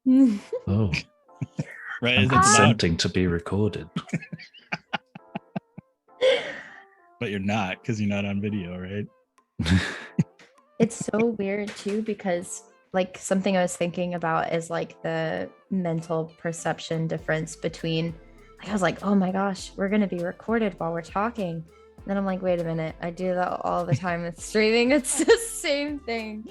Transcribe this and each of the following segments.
Oh, Right? I'm Is it loud? consenting to be recorded. But you're not because you're not on video, right? It's so weird too because like something I was thinking about is like the mental perception difference between like I was like, oh my gosh, we're gonna be recorded while we're talking. And then I'm like, wait a minute, I do that all the time with streaming. It's the same thing.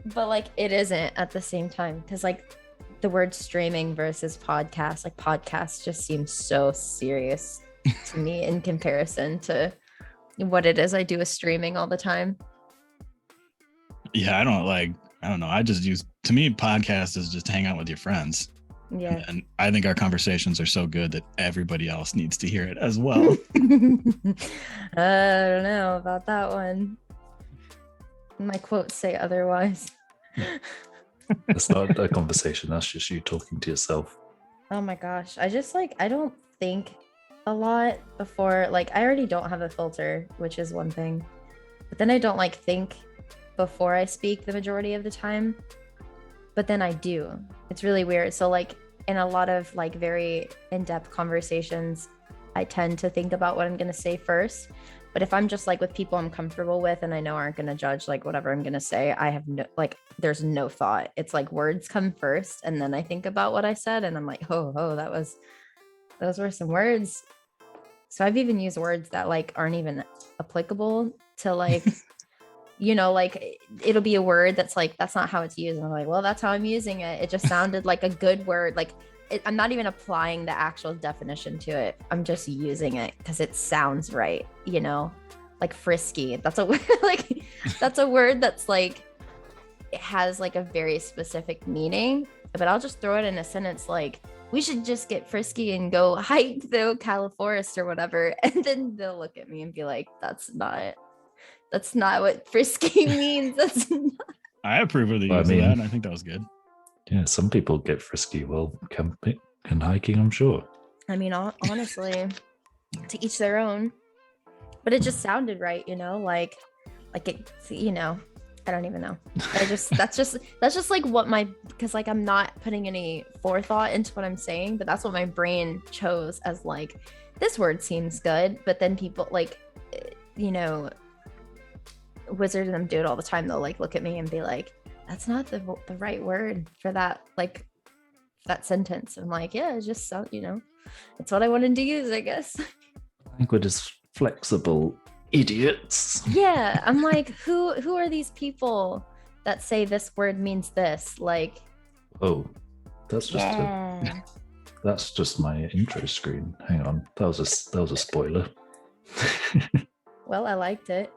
But like it isn't at the same time because like the word streaming versus podcast, like podcast just seems so serious to me in comparison to what it is I do with streaming all the time. Yeah, I don't know. I just use, to me, podcast is just hang out with your friends. Yeah. And I think our conversations are so good that everybody else needs to hear it as well. I don't know about that one. My quotes say otherwise. That's not a conversation. That's just you talking to yourself. Oh my gosh. I just like, I don't think a lot before, like, I already don't have a filter, which is one thing. But then I don't like think before I speak the majority of the time. But then I do. It's really weird. So, like, in a lot of like very in depth conversations, I tend to think about what I'm going to say first. But if I'm just like with people I'm comfortable with and I know aren't going to judge like whatever I'm going to say, I have no, like, there's no thought. It's like words come first and then I think about what I said and I'm like, oh, those were some words. So I've even used words that like aren't even applicable to like, you know, like it'll be a word that's like, that's not how it's used. And I'm like, well, that's how I'm using it. It just sounded like a good word. Like I'm not even applying the actual definition to it. I'm just using it because it sounds right, you know, like frisky. That's a word, like that's a word that's like, it has like a very specific meaning, but I'll just throw it in a sentence like, we should just get frisky and go hike the Cali forest or whatever. And then they'll look at me and be like, that's not what frisky means. That's not. I approve of the use of that, and I think that was good. Yeah, some people get frisky while camping and hiking, I'm sure. I mean, honestly, to each their own. But it just sounded right, you know, like it, you know, I don't even know. That's just like what because like I'm not putting any forethought into what I'm saying, but that's what my brain chose as like, this word seems good. But then people like, you know, wizards them do it all the time. They'll like look at me and be like, that's not the right word for that, like that sentence. I'm like, yeah, it's just so, you know, it's what I wanted to use, I guess. Language is flexible, idiots. Yeah, I'm like, who are these people that say this word means this? Like, oh, that's just that's just my intro screen. Hang on, that was a spoiler. Well, I liked it.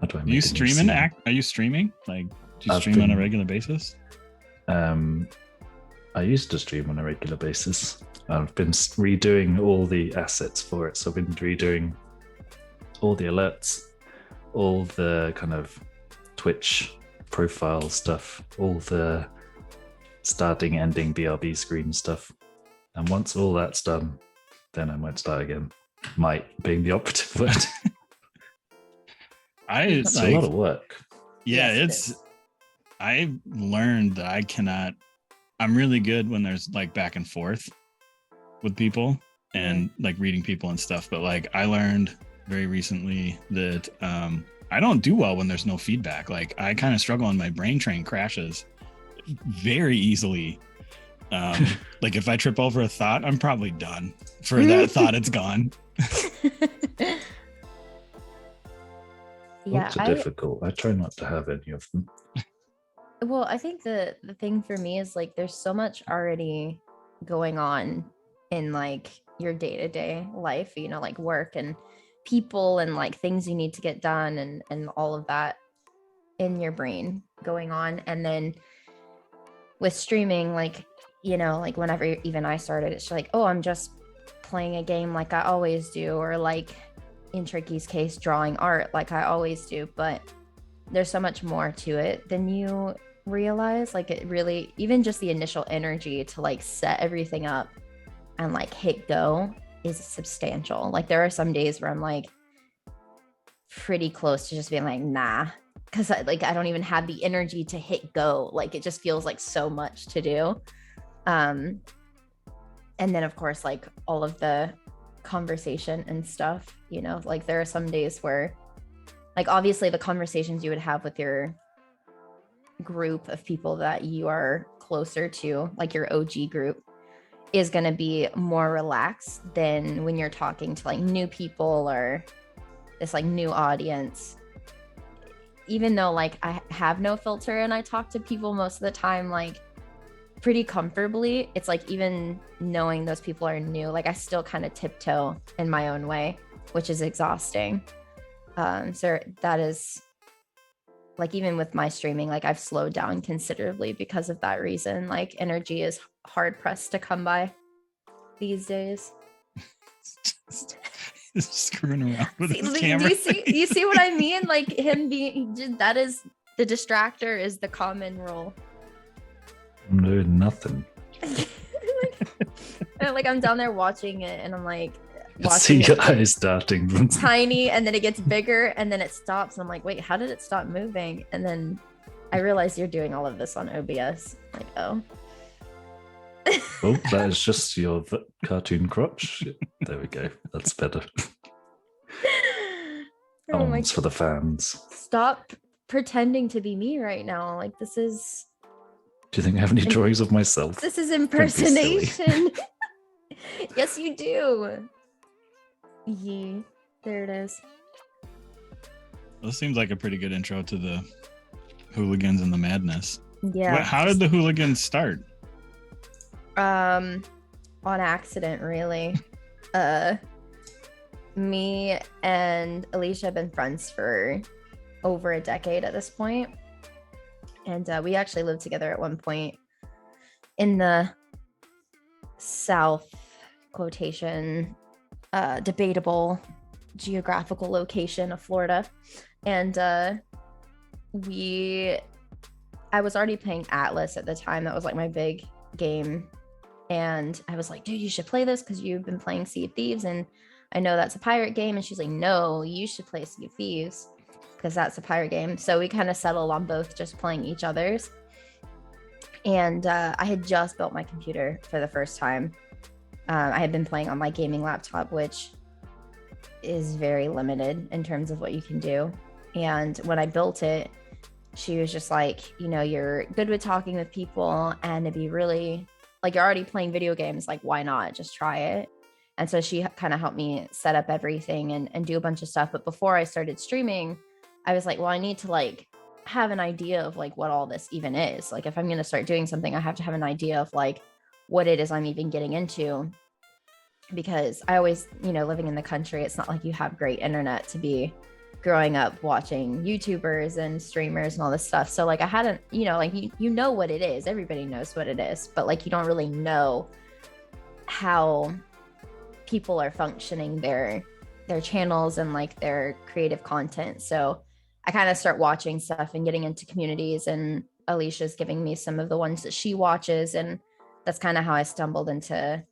How do I Are you streaming? Are you streaming? Like, do you stream on a regular basis? I used to stream on a regular basis. I've been redoing all the assets for it. So I've been redoing all the alerts, all the kind of Twitch profile stuff, all the starting, ending BRB screen stuff. And once all that's done, then I might start again. Might being the operative word. It's a lot of work. Yeah, yes, I learned that I'm really good when there's like back and forth with people and like reading people and stuff. But like I learned very recently that I don't do well when there's no feedback. Like I kind of struggle and my brain train crashes very easily. Like if I trip over a thought, I'm probably done for that thought. It's gone. Yeah, difficult. I try not to have any of them. Well, I think the thing for me is like there's so much already going on in like your day-to-day life, you know, like work and people and like things you need to get done and all of that in your brain going on. And then with streaming, like, you know, like whenever even I started, it's like, oh, I'm just playing a game like I always do, or like in Tricky's case, drawing art like I always do. But there's so much more to it than you realize. Like it really, even just the initial energy to like set everything up and like hit go is substantial. Like there are some days where I'm like pretty close to just being like, nah, because I don't even have the energy to hit go. Like it just feels like so much to do. And then of course, like all of the conversation and stuff, you know, like there are some days where like obviously the conversations you would have with your group of people that you are closer to, like your OG group, is going to be more relaxed than when you're talking to like new people or this like new audience. Even though like I have no filter and I talk to people most of the time like pretty comfortably, it's like even knowing those people are new, like I still kind of tiptoe in my own way, which is exhausting. So that is like, even with my streaming, like I've slowed down considerably because of that reason. Like energy is hard pressed to come by these days. Just screwing around with his Do camera. you see what I mean? Like him being, that is the distractor is the common role. I'm doing nothing. like I'm down there watching it and I'm like, I see watching your it eyes darting from tiny, and then it gets bigger and then it stops. And I'm like, wait, how did it stop moving? And then I realized you're doing all of this on OBS. Like, oh. Oh, that is just your cartoon crotch. There we go. That's better. Oh my, Arms for the fans. stop pretending to be me right now. Like this is Do you think I have any drawings of myself? this is Don't be silly. impersonation. Yes, you do. Yee. There it is. This seems like a pretty good intro to the Hooligans and the madness. Yeah. How did the Hooligans start? On accident, really. Me and Alicia have been friends for over a decade at this point. And we actually lived together at one point in the South quotation debatable geographical location of Florida. And I was already playing Atlas at the time. That was like my big game. And I was like, dude, you should play this because you've been playing Sea of Thieves and I know that's a pirate game. And she's like, no, you should play Sea of Thieves because that's a pirate game. So we kind of settled on both just playing each other's. And I had just built my computer for the first time. I had been playing on my gaming laptop, which is very limited in terms of what you can do. And when I built it, she was just like, you know, you're good with talking with people and it'd be really like, you're already playing video games. Like, why not just try it? And so she kind of helped me set up everything and do a bunch of stuff. But before I started streaming, I was like, well, I need to like have an idea of like what all this even is. Like, if I'm going to start doing something, I have to have an idea of like what it is I'm even getting into. Because I always, you know, living in the country, it's not like you have great internet to be growing up watching YouTubers and streamers and all this stuff. So like I hadn't, you know, like you know what it is. Everybody knows what it is, but like you don't really know how people are functioning their channels and like their creative content. So I kind of start watching stuff and getting into communities, and Alicia's giving me some of the ones that she watches, and that's kind of how I stumbled into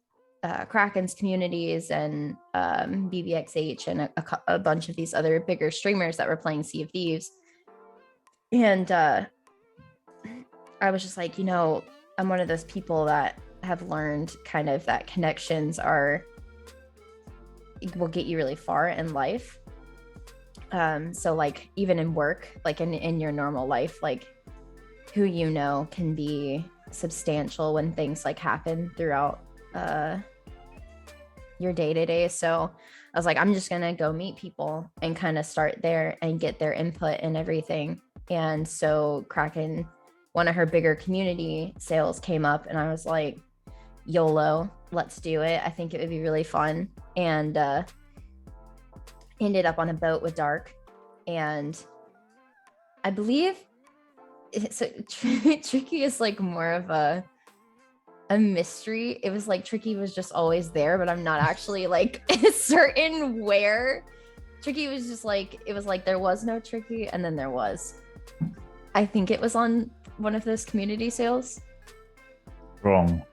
Kraken's communities and BBXH and a bunch of these other bigger streamers that were playing Sea of Thieves. And I was just like, you know, I'm one of those people that have learned kind of that connections will get you really far in life. So like even in work, like in your normal life, like who you know can be substantial when things like happen throughout your day-to-day. So I was like, I'm just gonna go meet people and kind of start there and get their input and everything. And so Kraken, one of her bigger community sales came up, and I was like, YOLO, let's do it. I think it would be really fun. And ended up on a boat with Dark, and I believe so Tricky is like more of a mystery. It was like Tricky was just always there, but I'm not actually like certain where. Tricky was just like, it was like there was no Tricky, and then there was. I think it was on one of those community sales. Wrong.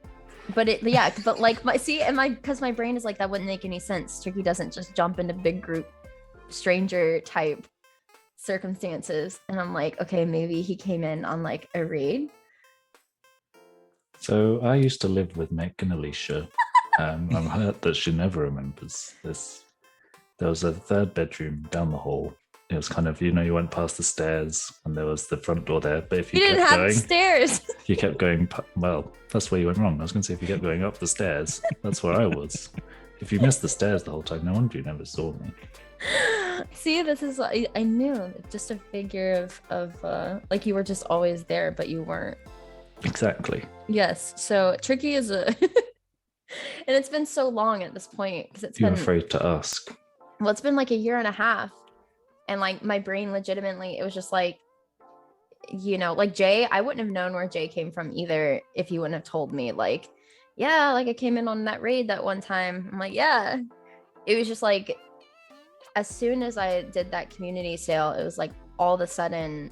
But but like because my brain is like, that wouldn't make any sense. Tricky doesn't just jump into big group stranger type circumstances, and I'm like, okay, maybe he came in on like a raid. So I used to live with Meg and Alicia. I'm hurt that she never remembers this. There was a third bedroom down the hall. It was kind of, you went past the stairs and there was the front door there. But if you didn't kept have going, stairs. you kept going. Well, that's where you went wrong. I was going to say, if you kept going up the stairs, that's where I was. If you missed the stairs the whole time, no wonder you never saw me. See, this is I knew, just a figure of like you were just always there, but you weren't. Exactly. Yes. So tricky is a, and it's been so long at this point because You're afraid to ask. Well, it's been like a year and a half, and like my brain legitimately, it was just like, like Jay, I wouldn't have known where Jay came from either if you wouldn't have told me. Like, yeah, like I came in on that raid that one time. I'm like, yeah. It was just like, as soon as I did that community sale, it was like all of a sudden,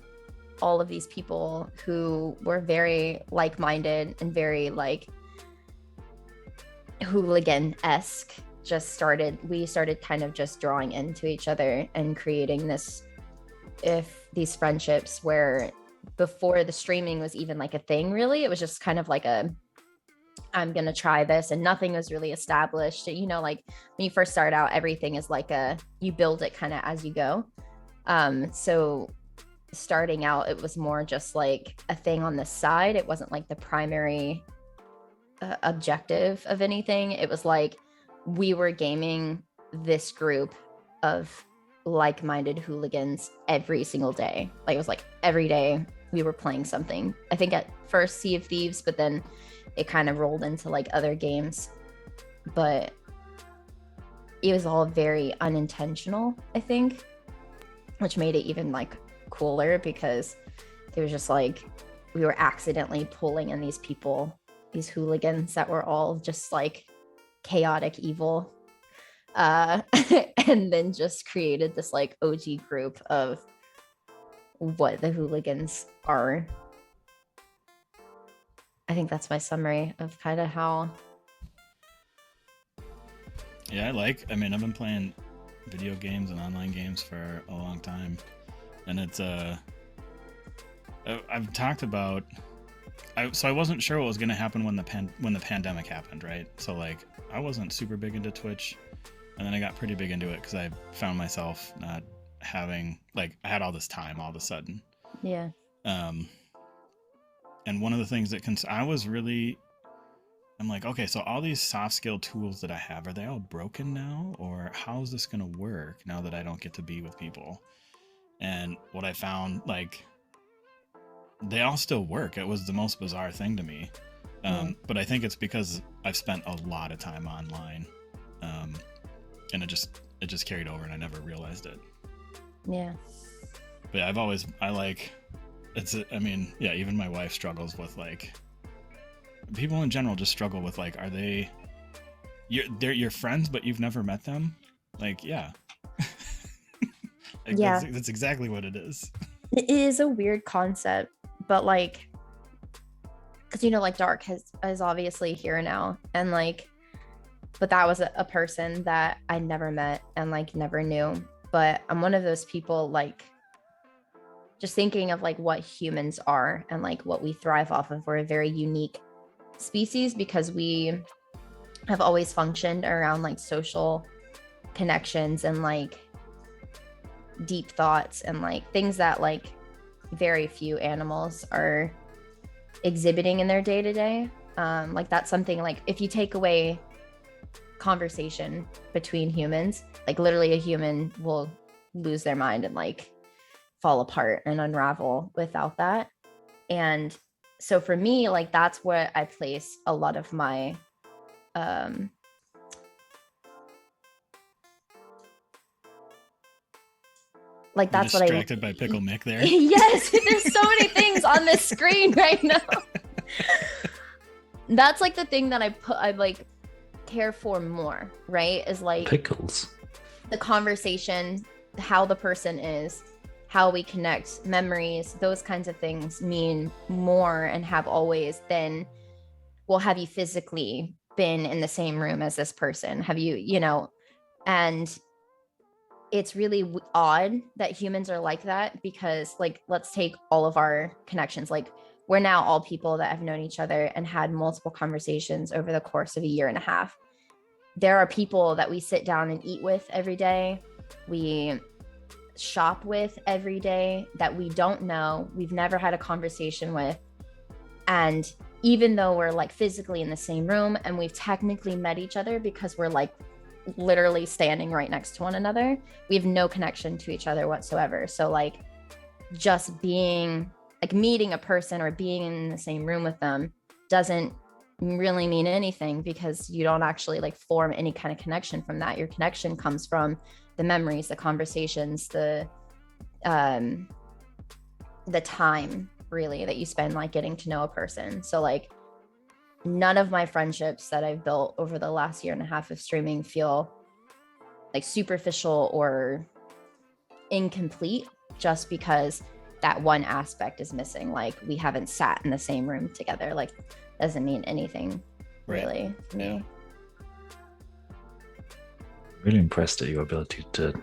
all of these people who were very like-minded and very like hooligan-esque we started kind of just drawing into each other and creating these friendships where before the streaming was even like a thing, really, it was just kind of like I'm gonna try this, and nothing was really established. Like when you first start out, everything is like you build it kind of as you go. So starting out, it was more just like a thing on the side. It wasn't like the primary objective of anything. It was like we were gaming this group of like-minded hooligans every single day. Like it was like every day we were playing something. I think at first Sea of Thieves, but then it kind of rolled into like other games. But it was all very unintentional, I think, which made it even like cooler because it was just like we were accidentally pulling in these people, these hooligans that were all just like chaotic evil, and then just created this like OG group of what the hooligans are. I think that's my summary of kind of how. Yeah, I've been playing video games and online games for a long time, and it's I've talked about. So I wasn't sure what was going to happen when the pandemic happened, right? So like I wasn't super big into Twitch, and then I got pretty big into it because I found myself not having I had all this time all of a sudden. Yeah. And one of the things that I'm like, okay, so all these soft skill tools that I have, are they all broken now? Or how is this going to work now that I don't get to be with people? And what I found, they all still work. It was the most bizarre thing to me. But I think it's because I've spent a lot of time online. And it just carried over and I never realized it. Yeah. But even my wife struggles with people in general just struggle with they're your friends but you've never met them. Yeah. Yeah, that's exactly what it is. It is a weird concept, but because Dark is obviously here now, and but that was a person that I never met and never knew. But I'm one of those people just thinking of what humans are and what we thrive off of. We're a very unique species because we have always functioned around social connections and deep thoughts and things that very few animals are exhibiting in their day-to-day. That's something if you take away conversation between humans, literally a human will lose their mind and fall apart and unravel without that. And so for me, that's where I place a lot of my that's what I distracted by Pickle Mick there. Yes, there's so many things on this screen right now. That's the thing that I care for more, right? Is pickles, the conversation, how the person is, how we connect, memories, those kinds of things mean more and have always than, well, have you physically been in the same room as this person? Have you, and it's really odd that humans are like that, because like, let's take all of our connections. Like, we're now all people that have known each other and had multiple conversations over the course of a year and a half. There are people that we sit down and eat with every day, we shop with every day, that we don't know, we've never had a conversation with. And even though we're like physically in the same room and we've technically met each other because we're like literally standing right next to one another, we have no connection to each other whatsoever. So like, just being like, meeting a person or being in the same room with them doesn't really mean anything, because you don't actually like form any kind of connection from that. Your connection comes from the memories, the conversations, the time really that you spend like getting to know a person. So like, none of my friendships that I've built over the last year and a half of streaming feel like superficial or incomplete, just because that one aspect is missing. Like, we haven't sat in the same room together. Like, doesn't mean anything really to me. Really impressed at your ability to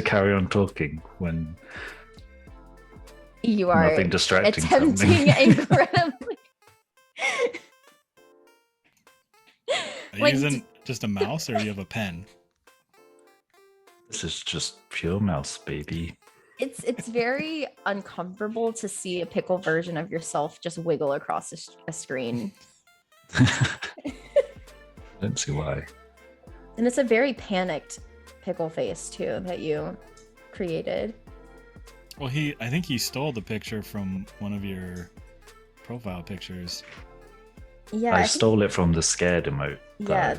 carry on talking when you are nothing distracting attempting incredibly. Are you using just a mouse, or you have a pen? This is just pure mouse, baby. It's very uncomfortable to see a pickle version of yourself just wiggle across a screen. I don't see why. And it's a very panicked pickle face too that you created. Well, I think he stole the picture from one of your profile pictures. Yeah, I stole it from the scared emote. Yeah,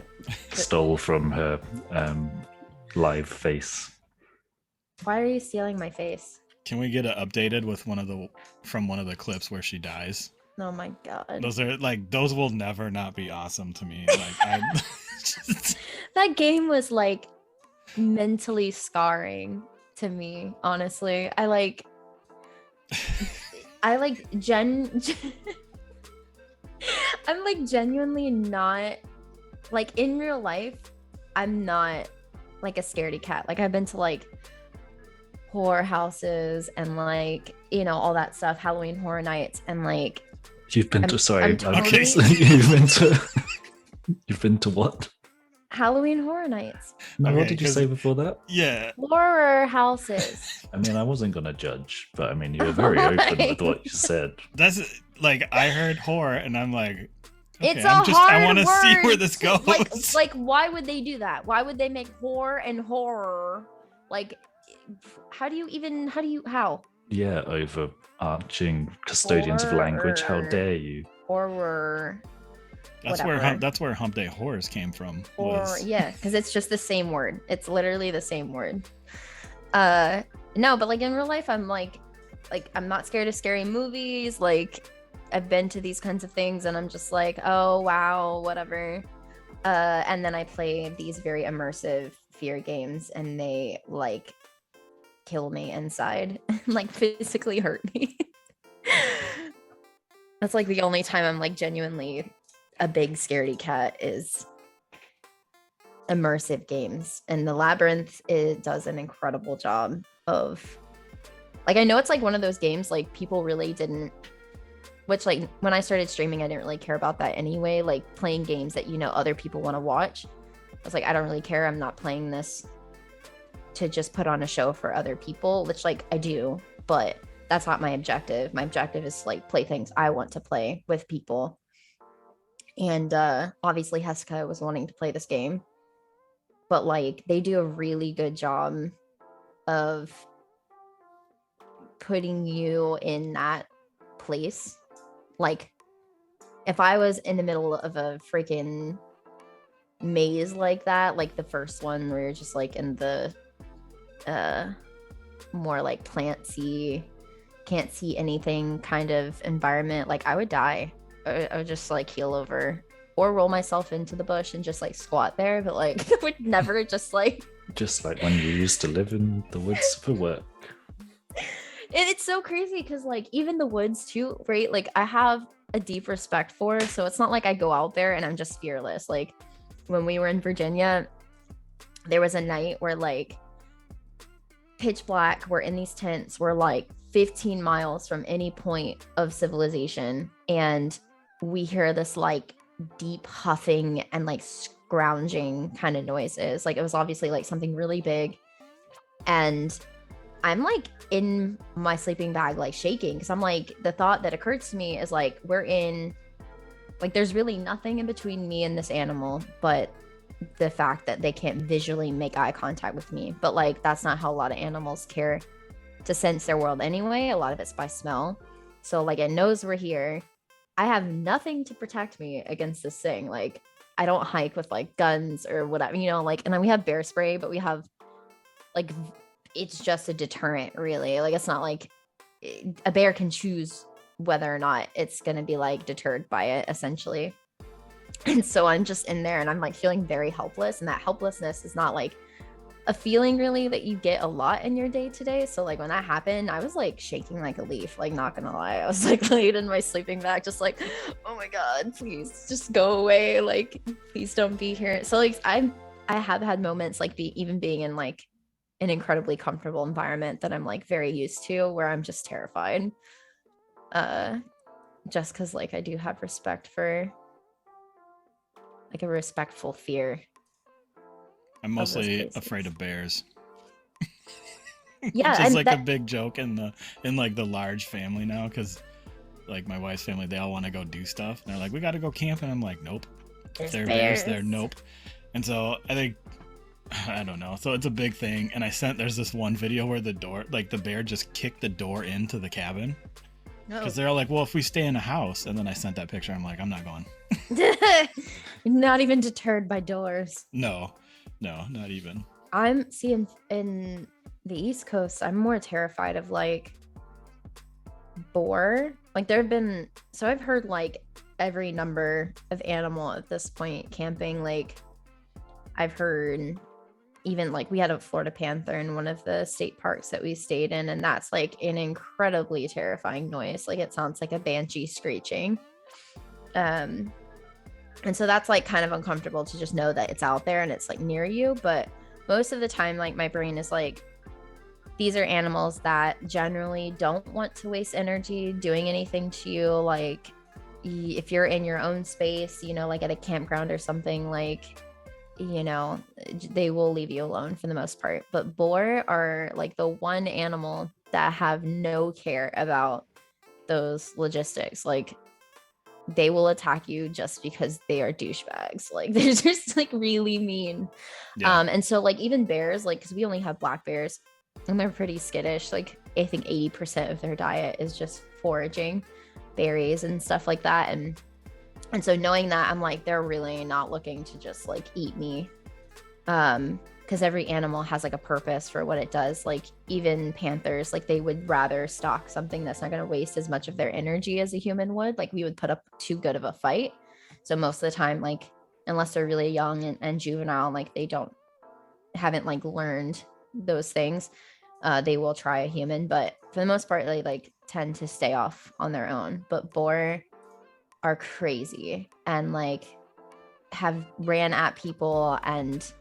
Stole from her live face. why are you stealing my face? Can we get it updated with one of the clips where she dies? Oh my god, Those will never not be awesome to me. Like, that game was like mentally scarring to me, honestly. I'm like genuinely not, like, in real life, I'm not like a scaredy cat. Like, I've been to like horror houses and like, you know, all that stuff, Halloween Horror Nights, and like, You've been to you've been to what? Halloween Horror Nights. No, Okay, what did you say before that? yeah. Horror houses. I mean, I wasn't gonna judge, but I mean, you were very open with what you said. That's like, I heard horror and I'm like, okay, It's I want to see where this goes. Like, why would they do that? Why would they make horror and horror? Like, how? Yeah, overarching custodians of language. How dare you? Horror. That's where Hump Day Horrors came from. Yeah, because it's just the same word. It's literally the same word. No, but like in real life, I'm like I'm not scared of scary movies. Like, I've been to these kinds of things and I'm just like, oh wow, whatever. And then I play these very immersive fear games and they like kill me inside, like physically hurt me. That's like the only time I'm like genuinely a big scaredy cat, is immersive games. And the Labyrinth, it does an incredible job of, like, I know it's like one of those games like people really didn't, which like when I started streaming I didn't really care about that anyway, like playing games that, you know, other people want to watch. I was like, I don't really care, I'm not playing this to just put on a show for other people, which like I do, but that's not my objective. My objective is to like play things I want to play with people. And obviously Heska was wanting to play this game, but like they do a really good job of putting you in that place. Like, if I was in the middle of a freaking maze like that, like the first one where you're just like in the more like plantsy, can't see anything kind of environment, like I would die. I would just like keel over or roll myself into the bush and just like squat there, but like I would never just like when you used to live in the woods for work. And it's so crazy because like even the woods too, right? Like I have a deep respect for, so it's not like I go out there and I'm just fearless. Like when we were in Virginia, there was a night where like pitch black, we're in these tents, we're like 15 miles from any point of civilization, and we hear this like deep huffing and like scrounging kind of noises. Like it was obviously like something really big, and I'm like in my sleeping bag like shaking, because I'm like, the thought that occurred to me is like, we're in, like there's really nothing in between me and this animal but the fact that they can't visually make eye contact with me. But like that's not how a lot of animals care to sense their world anyway. A lot of it's by smell. So like it knows we're here. I have nothing to protect me against this thing. Like I don't hike with like guns or whatever, you know, like, and then we have bear spray, but we have like, it's just a deterrent really. Like it's not like a bear can choose whether or not it's going to be like deterred by it essentially. And so I'm just in there and I'm like feeling very helpless, and that helplessness is not like a feeling really that you get a lot in your day to day. So like when that happened, I was like shaking like a leaf, like not gonna lie. I was like laid in my sleeping bag just like, oh my god, please just go away, like please don't be here. So like I have had moments like even being in like an incredibly comfortable environment that I'm like very used to, where I'm just terrified, just because like I do have respect for like a respectful fear. I'm mostly afraid of bears. Yeah, which is and like a big joke in like the large family now, because like my wife's family, they all want to go do stuff. And they're like, we got to go camping. I'm like, nope. If there are bears there, nope. And so I think, I don't know. So it's a big thing. And there's this one video where the door, like the bear just kicked the door into the cabin. Because they're all like, well, if we stay in a house. And then I sent that picture. I'm like, I'm not going. Not even deterred by doors. No, not even. I'm seeing in the East Coast, I'm more terrified of like boar. Like so I've heard like every number of animal at this point camping. Like I've heard even like we had a Florida panther in one of the state parks that we stayed in, and that's like an incredibly terrifying noise. Like it sounds like a banshee screeching. And so that's like kind of uncomfortable to just know that it's out there and it's like near you. But most of the time, like my brain is like, these are animals that generally don't want to waste energy doing anything to you. Like if you're in your own space, you know, like at a campground or something, like, you know, they will leave you alone for the most part. But boar are like the one animal that have no care about those logistics. Like they will attack you just because they are douchebags. Like they're just like really mean. Yeah. And so like even bears, like, because we only have black bears and they're pretty skittish. Like I think 80% of their diet is just foraging berries and stuff like that. And so knowing that, I'm like, they're really not looking to just like eat me. Because every animal has like a purpose for what it does. Like even panthers, like they would rather stalk something that's not going to waste as much of their energy as a human would. Like we would put up too good of a fight. So most of the time, like unless they're really young and juvenile, like haven't like learned those things, they will try a human. But for the most part, they like tend to stay off on their own. But boar are crazy and like have ran at people and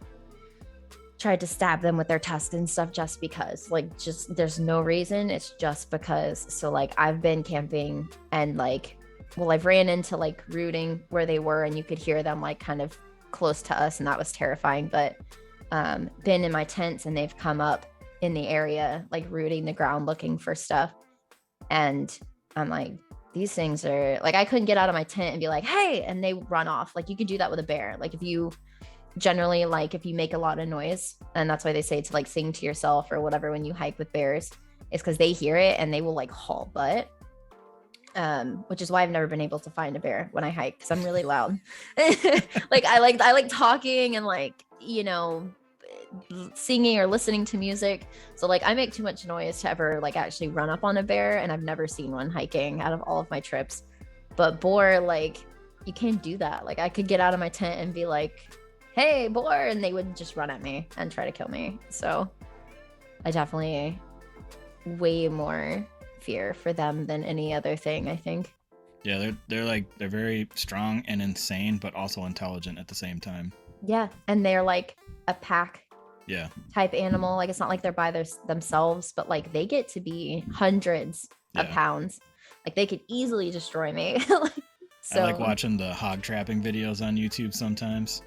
tried to stab them with their tusks and stuff just because, like, just there's no reason, it's just because. So like I've been camping and like, well, I've ran into like rooting where they were and you could hear them like kind of close to us, and that was terrifying. But been in my tents and they've come up in the area like rooting the ground looking for stuff, and I'm like, these things are like, I couldn't get out of my tent and be like, hey, and they run off. Like you could do that with a bear. Like if you generally, like if you make a lot of noise, and that's why they say to like sing to yourself or whatever when you hike with bears, is because they hear it and they will like haul butt. Which is why I've never been able to find a bear when I hike, because I'm really loud. Like I like talking and like, you know, singing or listening to music. So like I make too much noise to ever like actually run up on a bear, and I've never seen one hiking out of all of my trips. But boar, like you can't do that. Like I could get out of my tent and be like, hey, boar, and they would just run at me and try to kill me. So I definitely way more fear for them than any other thing, I think. Yeah, they're very strong and insane, but also intelligent at the same time. Yeah, and they're like a pack Yeah. type animal. Like it's not like they're by themselves, but like they get to be hundreds of Yeah. pounds. Like they could easily destroy me. So I like watching the hog trapping videos on YouTube sometimes,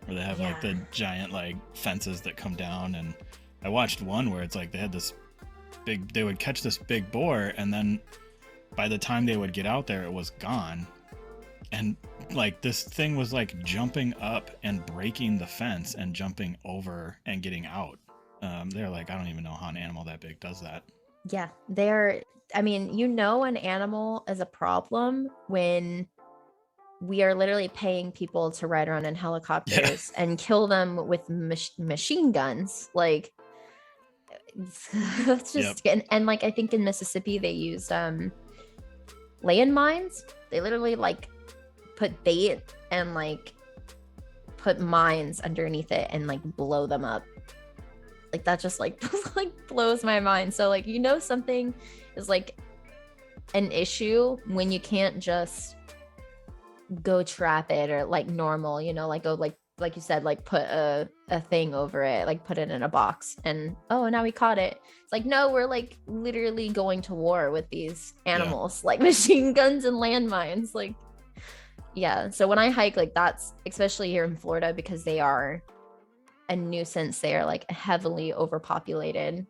where they have like the Yeah. giant like fences that come down. And I watched one where it's like they had this they would catch this big boar, and then by the time they would get out there, it was gone. And like this thing was like jumping up and breaking the fence and jumping over and getting out. They're like, I don't even know how an animal that big does that. yeah, I mean, an animal is a problem when we are literally paying people to ride around in helicopters and kill them with machine guns. Like, that's just, and like, I think in Mississippi, they use landmines. They literally like put bait and like put mines underneath it and like blow them up. Like that just like blows my mind. So like something is like an issue when you can't just go trap it or like normal, like go like you said, like put a thing over it, like put it in a box and now we caught it. It's like, no, we're like literally going to war with these animals, like machine guns and landmines. Like, yeah. So when I hike, like that's especially here in Florida, because they are a nuisance. They are like heavily overpopulated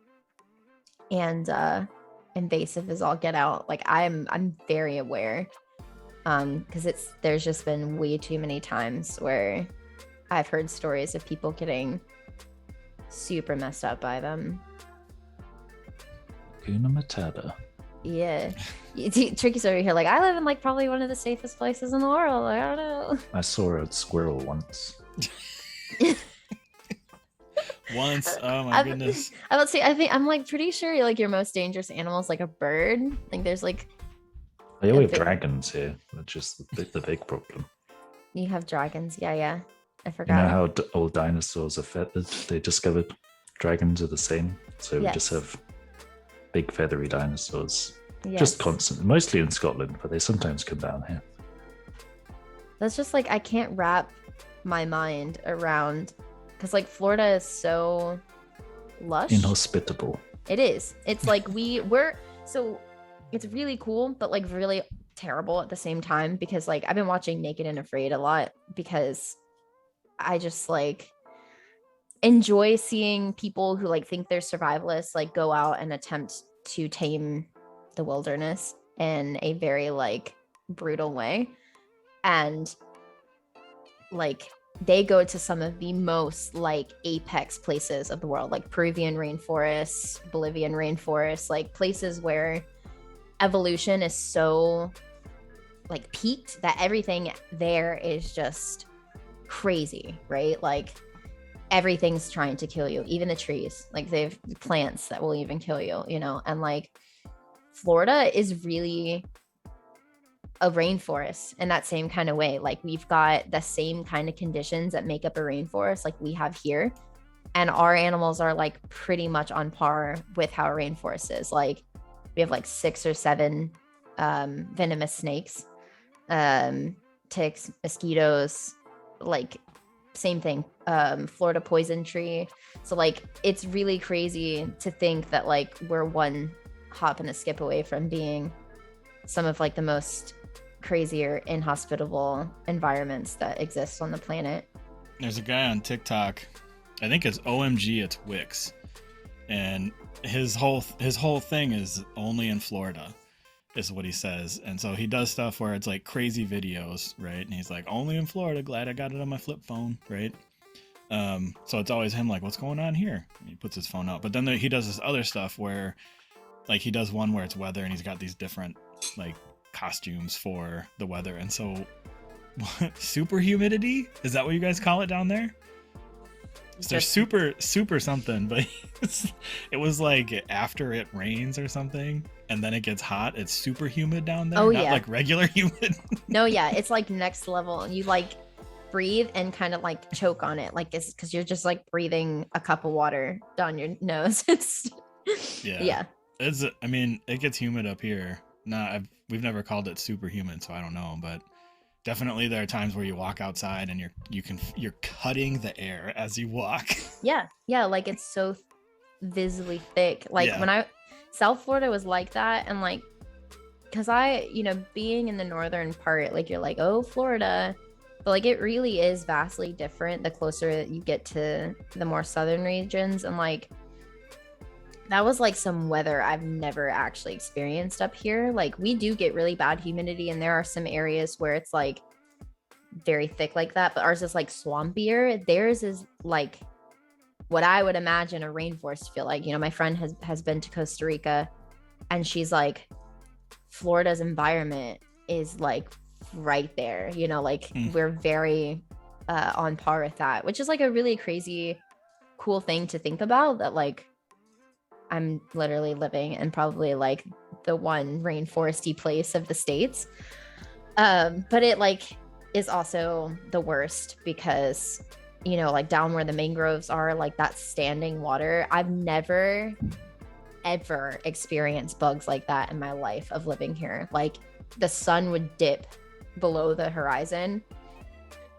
and invasive as all get out. Like I'm very aware, because there's just been way too many times where I've heard stories of people getting super messed up by them. Hakuna Matata. Yeah. Tricky's over here like, I live in like probably one of the safest places in the world. Like, I don't know. I saw a squirrel once. Once, oh my goodness. I would say, I'm like pretty sure like your most dangerous animal is like a bird. Like there's like, They always have dragons here, which is the big problem. you have dragons. Yeah. I You forgot. know how all dinosaurs are feathered? They discovered dragons are the same. So we just have big feathery dinosaurs. Yes. Just constantly, mostly in Scotland, but they sometimes come down here. That's just like, I can't wrap my mind around, because like Florida is so lush. Inhospitable. It is. It's like we're so it's really cool, but like really terrible at the same time, because like I've been watching Naked and Afraid a lot, because I just like enjoy seeing people who like think they're survivalists like go out and attempt to tame the wilderness in a very like brutal way. And like they go to some of the most like apex places of the world, like Peruvian rainforests, Bolivian rainforests, like places where evolution is so like peaked that everything there is just crazy, right? Like everything's trying to kill you, even the trees. Like they've plants that will even kill you, and like Florida is really a rainforest in that same kind of way. Like we've got the same kind of conditions that make up a rainforest like we have here, and our animals are like pretty much on par with how a rainforest is. Like we have like 6 or 7 venomous snakes, ticks, mosquitoes, like same thing, Florida poison tree. So like it's really crazy to think that like we're one hop and a skip away from being some of like the most crazier inhospitable environments that exist on the planet. There's a guy on TikTok, I think it's OMG, it's Wix, and his whole thing is only in Florida is what he says. And so he does stuff where it's like crazy videos, right? And he's like, only in Florida, glad I got it on my flip phone, right? So it's always him like, what's going on here? And he puts his phone out. But then he does this other stuff where like he does one where it's weather and he's got these different like costumes for the weather. And so super humidity, is that what you guys call it down there? So there's super something, but it was like after it rains or something and then it gets hot, it's super humid down there. Not like regular humid. No, yeah, it's like next level. You like breathe and kind of like choke on it, like it's because you're just like breathing a cup of water down your nose. It's it's, I mean, it gets humid up here. We've never called it super humid, so I don't know, but Definitely, there are times where you walk outside and you're cutting the air as you walk. Yeah, like it's so visibly thick. Like Yeah. when South Florida was like that, and like, because being in the northern part, like you're like, oh, Florida, but like it really is vastly different the closer that you get to the more southern regions. And like that was like some weather I've never actually experienced up here. Like we do get really bad humidity, and there are some areas where it's like very thick like that, but ours is like swampier. Theirs is like what I would imagine a rainforest feel like. My friend has been to Costa Rica, and she's like, Florida's environment is like right there, like we're very on par with that, which is like a really crazy cool thing to think about, that like I'm literally living in probably like the one rainforesty place of the States. But it like is also the worst because, like down where the mangroves are, like that standing water, I've never ever experienced bugs like that in my life of living here. Like the sun would dip below the horizon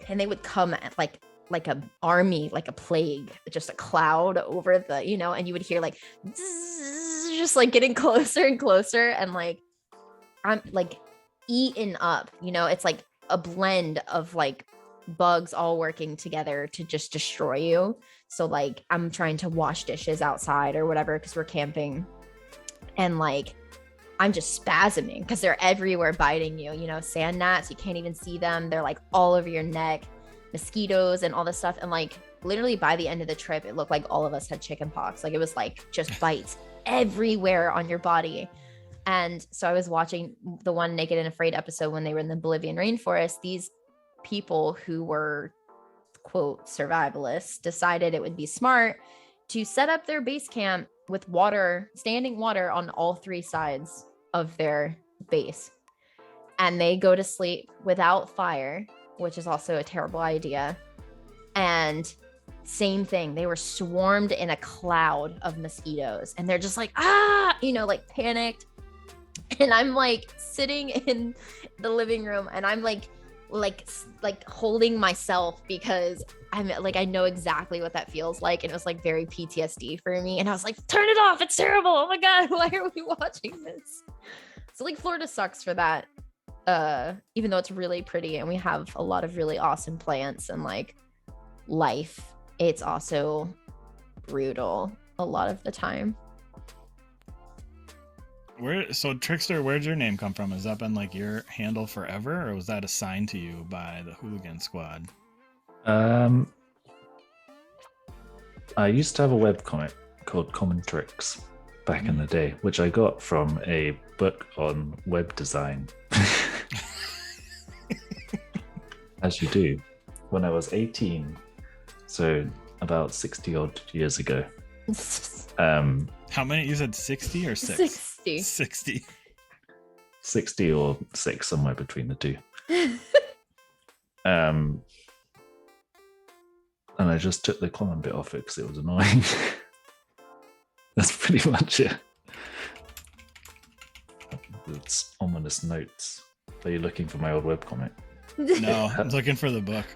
and they would come at like an army, like a plague, just a cloud over the, and you would hear like just like getting closer and closer, and like I'm like eaten up, it's like a blend of like bugs all working together to just destroy you. So like I'm trying to wash dishes outside or whatever because we're camping, and like I'm just spasming because they're everywhere biting you, sand gnats, you can't even see them, they're like all over your neck, mosquitoes and all this stuff. And like literally by the end of the trip, it looked like all of us had chicken pox. Like it was like just bites everywhere on your body. And so I was watching the one Naked and Afraid episode when they were in the Bolivian rainforest. These people who were, quote, survivalists decided it would be smart to set up their base camp with water, standing water on all three sides of their base. And they go to sleep without fire, which is also a terrible idea. And same thing, they were swarmed in a cloud of mosquitoes, and they're just like, like panicked. And I'm like sitting in the living room, and I'm like holding myself because I'm like, I know exactly what that feels like. And it was like very PTSD for me. And I was like, turn it off, it's terrible. Oh my God, why are we watching this? So like Florida sucks for that. Even though it's really pretty and we have a lot of really awesome plants and like life, it's also brutal a lot of the time. So Trickster, where'd your name come from? Has that been like your handle forever, or was that assigned to you by the Hooligan squad? I used to have a webcomic called Common Tricks back in the day, which I got from a book on web design. As you do, when I was 18, so about 60 odd years ago. How many? You said 60 or 6? 60. 60 or 6, somewhere between the two. And I just took the common bit off it because it was annoying. That's pretty much it. It's ominous notes. Are you looking for my old webcomic? No, I'm looking for the book.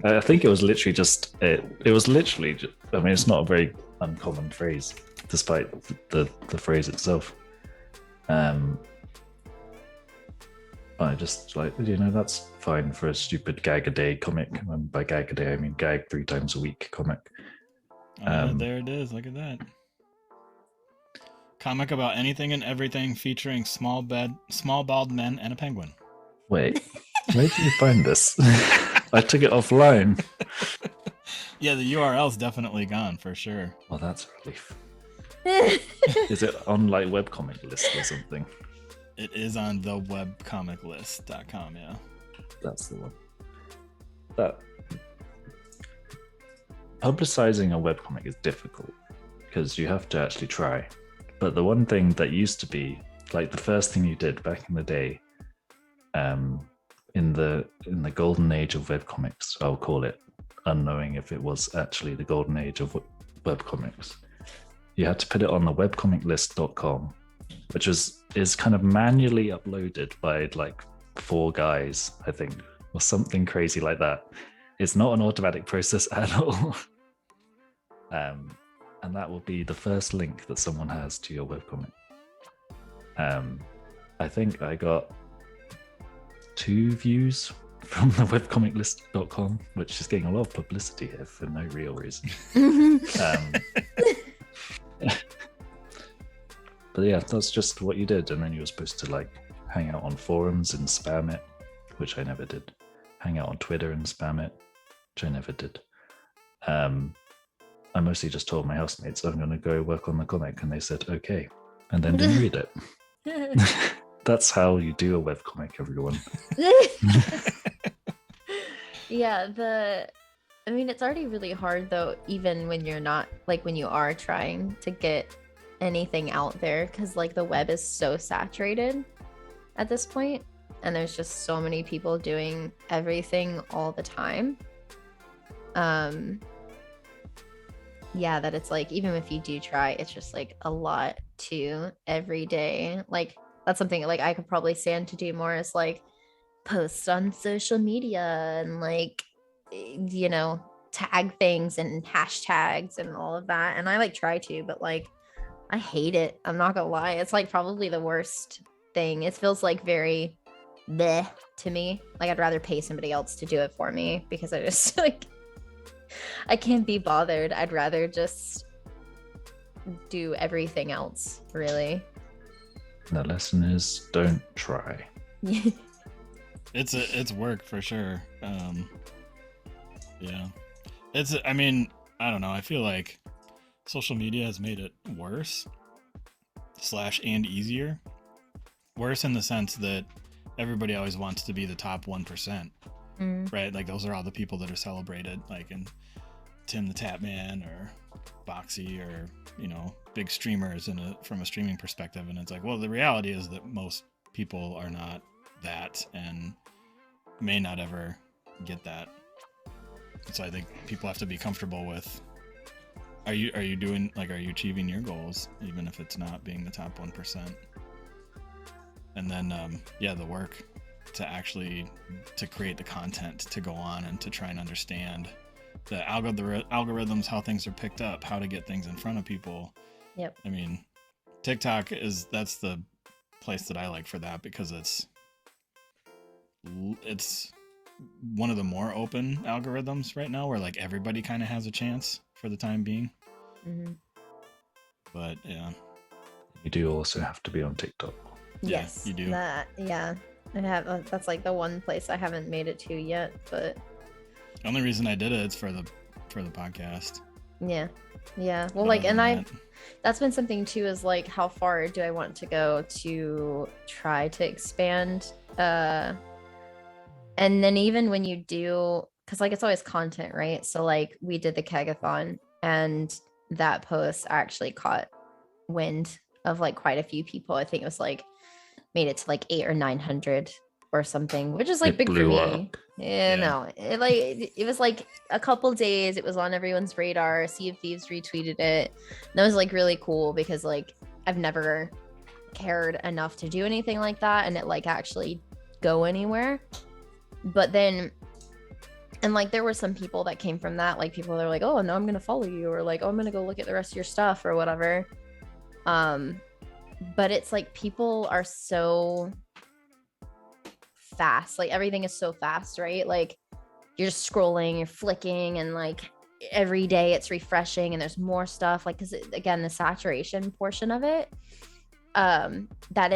I think it was literally just it was literally just, I mean, it's not a very uncommon phrase despite the phrase itself. I just like, that's fine for a stupid gag a day comic, and by gag a day I mean gag 3 times a week comic. There it is, look at that comic about anything and everything, featuring small bald men and a penguin. Wait, where did you find this? I took it offline. Yeah, the URL's definitely gone for sure. Well, that's a relief. Is it on like webcomic list or something? It is on the webcomiclist.com, yeah. That's the one. That publicizing a webcomic is difficult because you have to actually try. But the one thing that used to be like the first thing you did back in the day, in the golden age of webcomics, I'll call it, unknowing if it was actually the golden age of webcomics, you had to put it on the webcomiclist.com, which is kind of manually uploaded by like 4 guys, I think, or something crazy like that. It's not an automatic process at all. And that will be the first link that someone has to your webcomic. I think I got 2 views from the webcomiclist.com, which is getting a lot of publicity here for no real reason. But yeah, that's just what you did. And then you were supposed to like hang out on forums and spam it, which I never did. Hang out on Twitter and spam it, which I never did. I mostly just told my housemates I'm going to go work on the comic, and they said okay, and then didn't read it. That's how you do a webcomic, everyone. Yeah, I mean, it's already really hard though, even when you're not, like when you are trying to get anything out there, because like the web is so saturated at this point, and there's just so many people doing everything all the time. Yeah, that it's like, even if you do try, it's just like a lot to every day. Like that's something like I could probably stand to do more, is like post on social media and like, you know, tag things and hashtags and all of that. And I like try to, but like I hate it. I'm not gonna lie. It's like probably the worst thing. It feels like very bleh to me. Like I'd rather pay somebody else to do it for me, because I just like I can't be bothered. I'd rather just do everything else, really. The lesson is don't try. It's work for sure. Yeah. I mean, I don't know. I feel like social media has made it worse / and easier. Worse in the sense that everybody always wants to be the top 1%, right? Like those are all the people that are celebrated, like in Tim the Tapman or Boxy, or, you know, big streamers from a streaming perspective. And it's like, well, the reality is that most people are not that and may not ever get that. So I think people have to be comfortable with, are you achieving your goals, even if it's not being the top 1%? And then the work to create the content, to go on and to try and understand the algorithms, how things are picked up, how to get things in front of people. Yep. I mean, TikTok that's the place that I like for that, because it's one of the more open algorithms right now, where like everybody kind of has a chance for the time being. Mm-hmm. But yeah, you do also have to be on TikTok. Yes, you do. I have. That's like the one place I haven't made it to yet, but the only reason I did it is for the podcast. Yeah. Well, like, and that's been something too, is like, how far do I want to go to try to expand? And then even when you do, because like it's always content, right? So like we did the kegathon, and that post actually caught wind of like quite a few people. I think it was like made it to like 800 or 900 or something, which is like big for me. Up. Yeah, no, it was like a couple days. It was on everyone's radar. Sea of Thieves retweeted it. And that was like really cool, because like I've never cared enough to do anything like that and it like actually go anywhere. But then, and like there were some people that came from that, like people that are like, oh no, I'm gonna follow you, or like, oh, I'm gonna go look at the rest of your stuff or whatever. But it's like people are so fast, like everything is so fast, right? Like you're just scrolling, you're flicking, and like every day it's refreshing and there's more stuff, like, because again, the saturation portion of it, that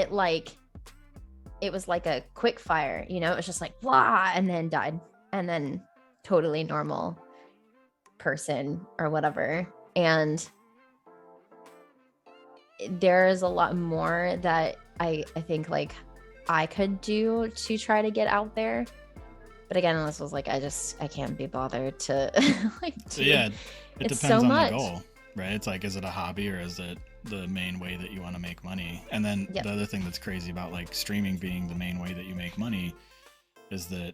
it was like a quick fire, you know, it was just like blah, and then died, and then totally normal person or whatever. And there's a lot more that I think like I could do to try to get out there. But again, this was like, I can't be bothered to like, so yeah, it depends so on much. the goal, right? It's like, is it a hobby or is it the main way that you want to make money? And then the other thing that's crazy about like streaming being the main way that you make money is that,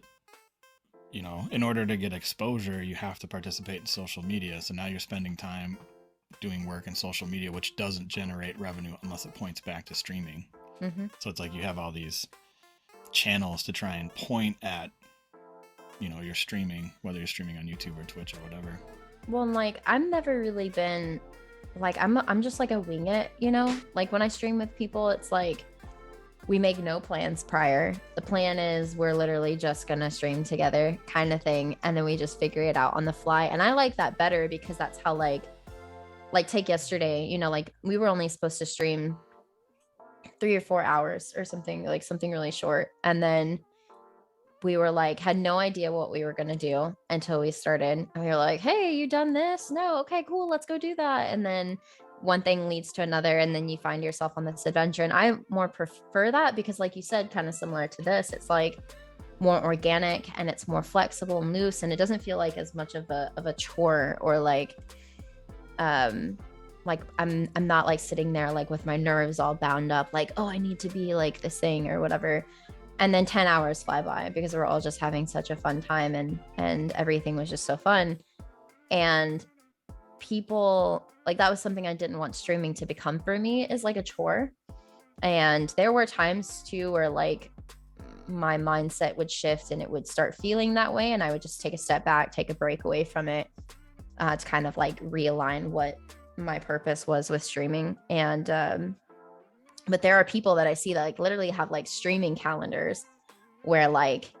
you know, in order to get exposure, you have to participate in social media. So now you're spending time doing work in social media, which doesn't generate revenue unless it points back to streaming. Mm-hmm. So it's like you have all these channels to try and point at, your streaming, whether you're streaming on YouTube or Twitch or whatever. Well, like I've never really been like I'm just like a wing it, Like when I stream with people, it's like we make no plans prior. The plan is we're literally just gonna stream together kind of thing, and then we just figure it out on the fly. And I like that better because that's how like take yesterday, like we were only supposed to stream 3 or 4 hours or something, like something really short. And then we were like, had no idea what we were going to do until we started. And we were like, hey, you done this? No. Okay, cool. Let's go do that. And then one thing leads to another. And then you find yourself on this adventure. And I more prefer that because like you said, kind of similar to this, it's like more organic and it's more flexible and loose. And it doesn't feel like as much of a chore or like I'm not like sitting there like with my nerves all bound up, like, oh, I need to be like this thing or whatever. And then 10 hours fly by because we're all just having such a fun time and everything was just so fun. And people like that was something I didn't want streaming to become for me, is like a chore. And there were times too where like my mindset would shift and it would start feeling that way. And I would just take a step back, take a break away from it to kind of like realign what my purpose was with streaming. And but there are people that I see that like literally have like streaming calendars where like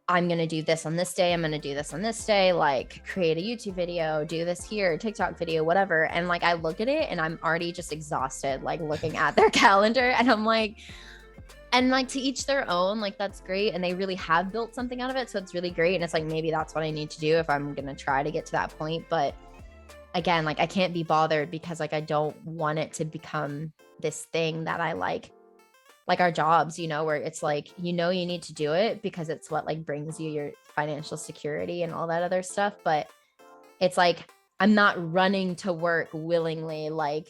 I'm going to do this on this day, I'm going to do this on this day, like create a YouTube video, do this here, TikTok video, whatever. And like I look at it and I'm already just exhausted like looking at their calendar, and I'm like, and like to each their own, like that's great, and they really have built something out of it, so it's really great. And it's like maybe that's what I need to do if I'm going to try to get to that point. But again, like I can't be bothered because like I don't want it to become this thing that I like our jobs, where it's like, you need to do it because it's what like brings you your financial security and all that other stuff. But it's like, I'm not running to work willingly, like,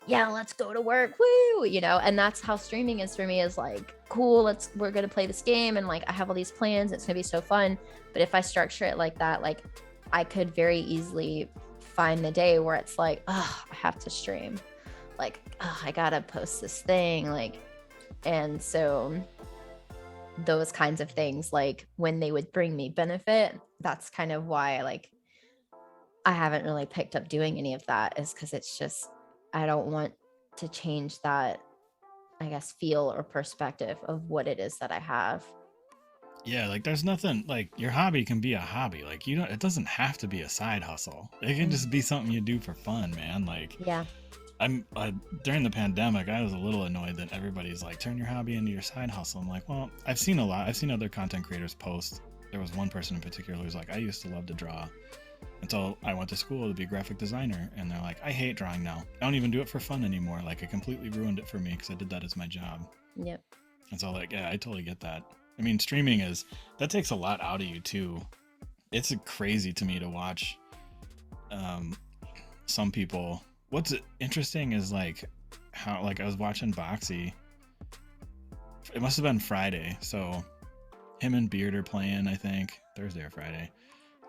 yeah, let's go to work. Woo, and that's how streaming is for me, is like, cool, we're going to play this game. And like, I have all these plans. It's going to be so fun. But if I structure it like that, like I could very easily find the day where it's like, oh, I have to stream. Like, oh, I gotta post this thing. Like, and so those kinds of things, like when they would bring me benefit, that's kind of why like I haven't really picked up doing any of that, is because it's just, I don't want to change that, I guess, feel or perspective of what it is that I have. Yeah, like there's nothing, like your hobby can be a hobby. Like it doesn't have to be a side hustle. It can just be something you do for fun, man. Like, yeah. During the pandemic, I was a little annoyed that everybody's like, turn your hobby into your side hustle. I'm like, well, I've seen other content creators post. There was one person in particular who's like, I used to love to draw until I went to school to be a graphic designer. And they're like, I hate drawing now. I don't even do it for fun anymore. Like it completely ruined it for me because I did that as my job. Yep. And so like, yeah, I totally get that. I mean, streaming that takes a lot out of you too. It's crazy to me to watch some people. What's interesting is like how, like I was watching Boxy. It must have been Friday. So him and Beard are playing, I think Thursday or Friday.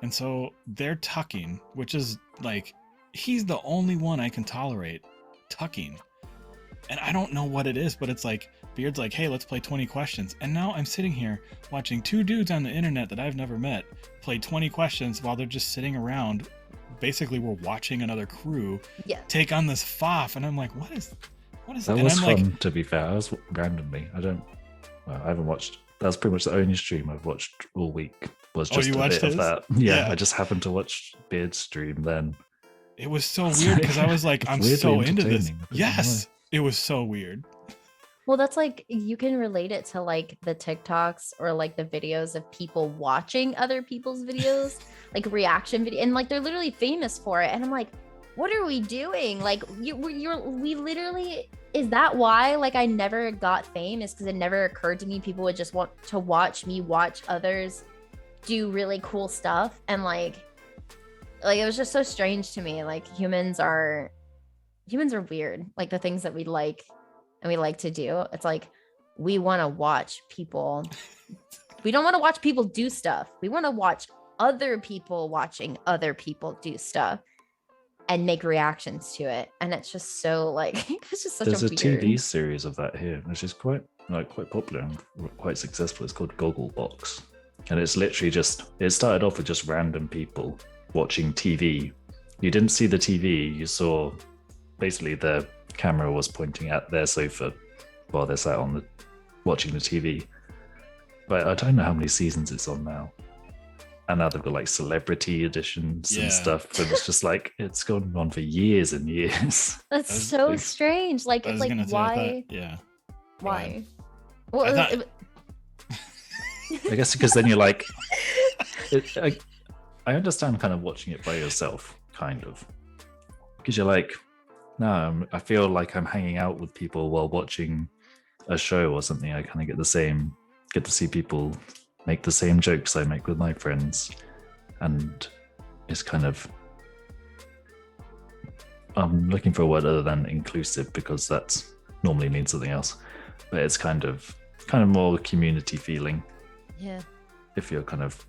And so they're tucking, which is like, he's the only one I can tolerate tucking. And I don't know what it is, but it's like, Beard's like, hey, let's play 20 questions. And now I'm sitting here watching two dudes on the internet that I've never met play 20 questions while they're just sitting around. Basically, we're watching another crew take on this FOF. And I'm like, what is that? And was I'm fun, like, to be fair. I was randomly. I haven't watched. That's pretty much the only stream I've watched all week. Was just you a watched bit his? of that. Yeah, I just happened to watch Beard's stream then. It was so weird because I was like, I'm so into this. Yes, know. it was so weird. Well, that's like, you can relate it to like the TikToks or like the videos of people watching other people's videos, like reaction video, and like they're literally famous for it. And I'm like, what are we doing? Like we literally, is that why like I never got fame? Is because it never occurred to me people would just want to watch me watch others do really cool stuff. And like it was just so strange to me. Like humans are weird. Like the things that we like and we like to do, it's like we want to watch people. We don't want to watch people do stuff. We want to watch other people watching other people do stuff and make reactions to it. And it's just so like, it's just such There's a a weird TV series of that here, which is quite like quite popular and quite successful. It's called Gogglebox, and it's literally just. It started off with just random people watching TV. You didn't see the TV. You saw basically the camera was pointing at their sofa while they're sat on the watching the TV. But I don't know how many seasons it's on now. And now they've got like celebrity editions and stuff. And it's just like, it's gone on for years and years. That's so strange. Like, it's like, why? Why? Well, I guess because then you're like, I understand kind of watching it by yourself, kind of. Because you're like, no, I feel like I'm hanging out with people while watching a show or something. I kind of get to see people make the same jokes I make with my friends, and it's kind of, I'm looking for a word other than inclusive because that's normally means something else, but it's kind of more community feeling. Yeah. If you're kind of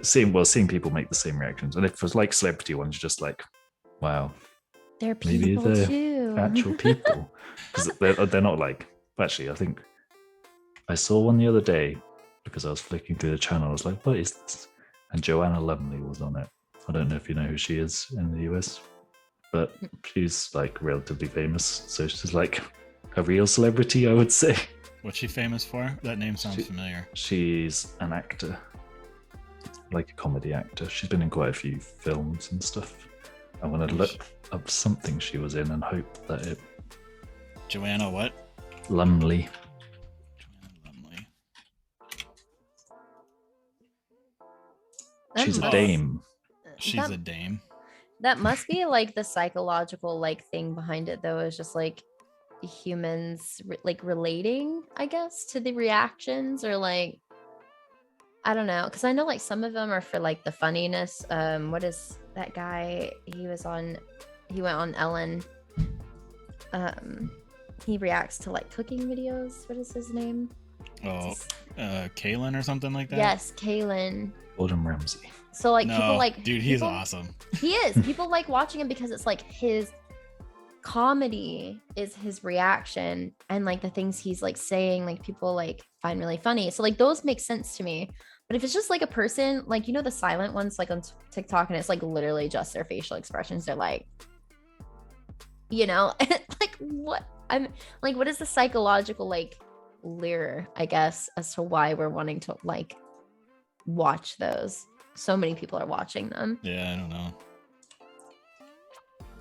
seeing people make the same reactions, and if it's like celebrity ones, you're just like, wow, they're people maybe they're too. actual people, because they're not like. Actually, I think I saw one the other day because I was flicking through the channel. I was like, what is this? And Joanna Lumley was on it. I don't know if you know who she is in the US, but she's like relatively famous. So she's like a real celebrity, I would say. What's she famous for? That name sounds familiar. She's an actor, like a comedy actor. She's been in quite a few films and stuff. I want to look up something she was in and hope that it. Joanna what? Lumley. She's a dame. She's a dame. That must be like the psychological like thing behind it, though, is just like humans like relating, I guess, to the reactions, or like, I don't know, because I know like some of them are for like the funniness. What is that guy? He went on Ellen. He reacts to like cooking videos. What is his name? Oh, Kaylin or something like that? Yes, Kaylin. Gordon Ramsay. So like people like, dude, he's awesome. He is. People like watching him because it's like his comedy is his reaction, and like the things he's like saying, like people like find really funny. So like those make sense to me. But if it's just like a person, like, you know, the silent ones like on TikTok, and it's like literally just their facial expressions, they're like, you know, like what? I'm like, what is the psychological like lure, I guess, as to why we're wanting to like watch those? So many people are watching them. Yeah, I don't know.